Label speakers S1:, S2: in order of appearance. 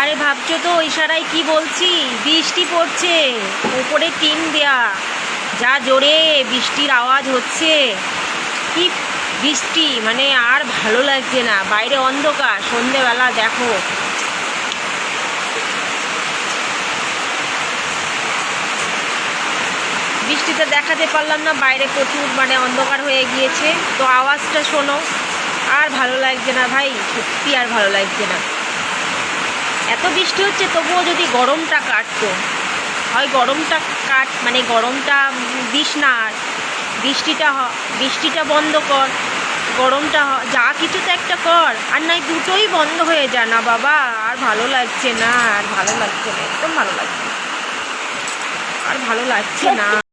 S1: আরে ভাবছো তো ইশারায় কি বলছি? বৃষ্টি পড়ছে, উপরে টিন দেয়া, যা জোরে বৃষ্টির আওয়াজ হচ্ছে। কি বৃষ্টি, মানে আর ভালো লাগছে না। বাইরে অন্ধকার, সন্ধেবেলা দেখো। বৃষ্টিতে দেখাতে পারলাম না, বাইরে প্রচুর মানে অন্ধকার হয়ে গিয়েছে। তো আওয়াজটা শোনো, আর ভালো লাগছে না ভাই, সত্যি আর ভালো লাগছে না। এত বৃষ্টি হচ্ছে তবুও যদি গরমটা কাটতো, হয় গরমটা কাট, মানে গরমটা দিস না, আর বৃষ্টিটা বন্ধ কর, গরমটা যা কিছু তো একটা কর, আর নাই দুটোই বন্ধ হয়ে যা না বাবা। আর ভালো লাগছে না, আর ভালো লাগছে না, একদম ভালো লাগছে না, আর ভালো লাগছে না।